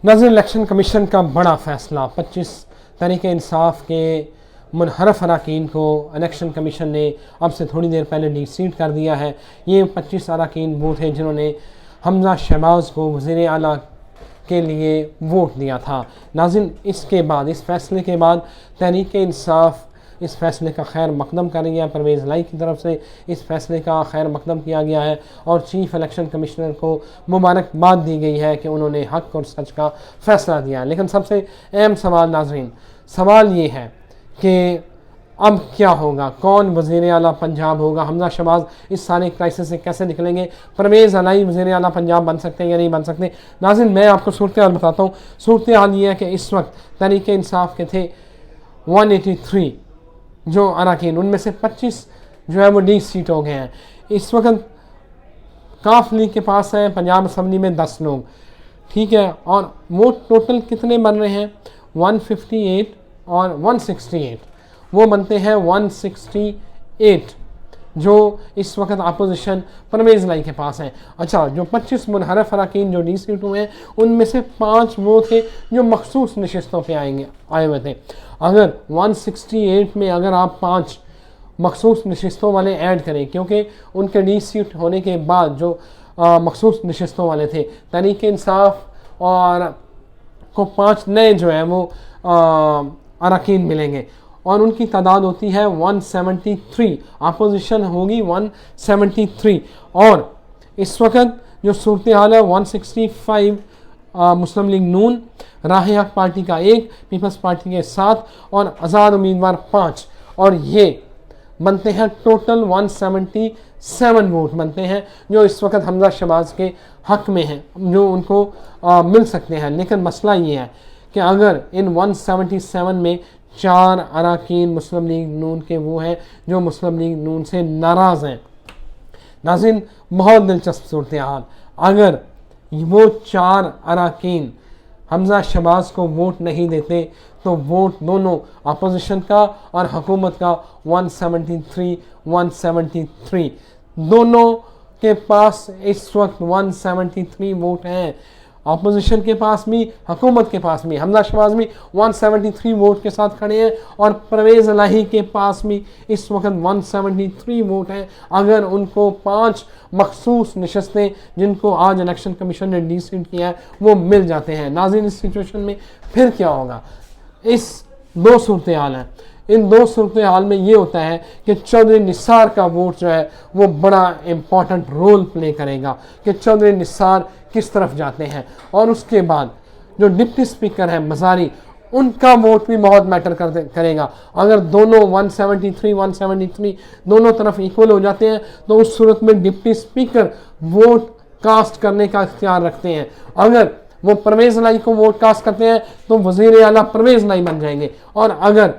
नाज़रीन, election commission का बड़ा फैसला 25 तहरीक इंसाफ के मुनहरफ अरकान को इलेक्शन कमीशन ने अब से थोड़ी देर पहले डिसीट कर दिया है। ये 25 अरकान वो थे जिन्होंने हमजा शहबाज को वज़ीर आला के लिए वोट दिया था। नाज़रीन, इसके बाद, इस फैसले के बाद तहरीक इंसाफ इस फैसले का खैर मकदम कर रही है। परवेज़ लाई की तरफ से इस फैसले का खैर मकदम किया गया है और चीफ इलेक्शन कमिश्नर को मुबारकबाद दी गई है कि उन्होंने हक और सच का फैसला दिया। लेकिन सबसे अहम सवाल नाज़रीन, सवाल ये है कि अब क्या होगा, कौन वज़ीर आला पंजाब होगा? हमजा शहबाज इस सारे क्राइसिस से कैसे निकलेंगे? परवेज़ लाई वज़ीर आला पंजाब बन सकते हैं या नहीं बन सकते? नाज़रीन, मैं आपको सूरत हाल बताता हूँ। सूरत हाल ये है कि इस वक्त तहरीक इंसाफ के थे 183 जो अरकान, उनमें से 25 जो है वो डिसीट हो गए हैं। इस वक्त काफ लीग के पास है पंजाब असम्बली में 10 लोग, ठीक है, और वो टोटल कितने बन रहे हैं? 158 और 168, वो बनते हैं 168 जो इस वक्त अपोजिशन परवेज़ लाई के पास है। अच्छा, जो 25 मुनहरफ अरकान जो डिसीट हुए हैं उनमें से 5 वो थे जो मखसूस नशिस्तों पे आए हुए थे। अगर 168 में अगर आप 5 मखसूस नशिस्तों वाले ऐड करें, क्योंकि उनके डिसीट होने के बाद जो मखसूस नशिस्तों वाले थे तहरीक इंसाफ और को 5 नए जो है वो अरकान मिलेंगे और उनकी तादाद होती है 173, अपोजिशन होगी 173। और इस वक्त जो सूरत हाल है 165 मुस्लिम लीग नून, राह हक पार्टी का 1, पीपल्स पार्टी के 7 और आज़ाद उम्मीदवार 5, और ये बनते हैं टोटल 177 वोट बनते हैं जो इस वक्त हमजा शहबाज के हक में हैं, जो उनको मिल सकते हैं। लेकिन मसला ये है कि अगर इन 177 में 4 अरकान मुस्लिम लीग नून के वो हैं जो मुस्लिम लीग नून से नाराज़ हैं। नाज़रीन, बहुत दिलचस्प सूरत हाल, अगर वो 4 अरकान हमजा शहबाज को वोट नहीं देते तो वोट दोनों अपोजिशन का और हुकूमत का 173 दोनों के पास इस वक्त 173 वोट हैं। अपोजिशन के पास भी, हुकूमत के पास भी, हमजा शहबाज भी 173 वोट के साथ खड़े हैं और परवेज़ लाई के पास भी इस वक्त 173 वोट हैं। अगर उनको 5 मखसूस नशस्तें जिनको आज इलेक्शन कमीशन ने डिसीट किया है वो मिल जाते हैं। नाज़रीन, इस सिचुएशन में फिर क्या होगा? इस 2 सूरत हाल हैं। इन 2 सूरत हाल में ये होता है कि चौधरी निसार का वोट जो है वो बड़ा इम्पॉर्टेंट रोल प्ले करेगा कि चौधरी निसार किस तरफ जाते हैं। और उसके बाद जो डिप्टी स्पीकर है मज़ारी, उनका वोट भी बहुत मैटर करेगा। अगर दोनों 173 दोनों तरफ इक्वल हो जाते हैं तो उस सूरत में डिप्टी स्पीकर वोट कास्ट करने का इख्तियार रखते हैं। अगर वो परवेज़ लाई को वोट कास्ट करते हैं तो वज़ीर आला परवेज़ लाई बन जाएंगे, और अगर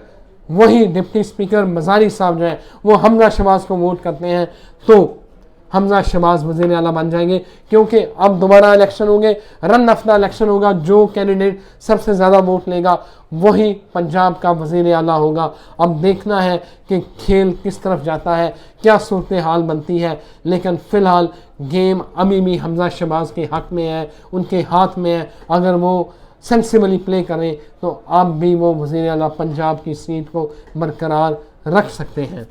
वही डिप्टी स्पीकर मज़ारी साहब जो है वो हमजा शहबाज को वोट करते हैं तो हमजा शहबाज वज़ीर आला बन जाएंगे। क्योंकि अब दोबारा इलेक्शन होंगे, रन ऑफ द इलेक्शन होगा, जो कैंडिडेट सबसे ज़्यादा वोट लेगा वही पंजाब का वज़ीर आला होगा। अब देखना है कि खेल किस तरफ जाता है, क्या सूरत हाल बनती है। लेकिन फ़िलहाल गेम अभी भी हमजा शहबाज के हक़ में है, उनके हाथ में है। अगर वो सेंसिबली प्ले करें तो अब भी वो वज़ीर आला पंजाब की सीट को बरकरार रख सकते हैं।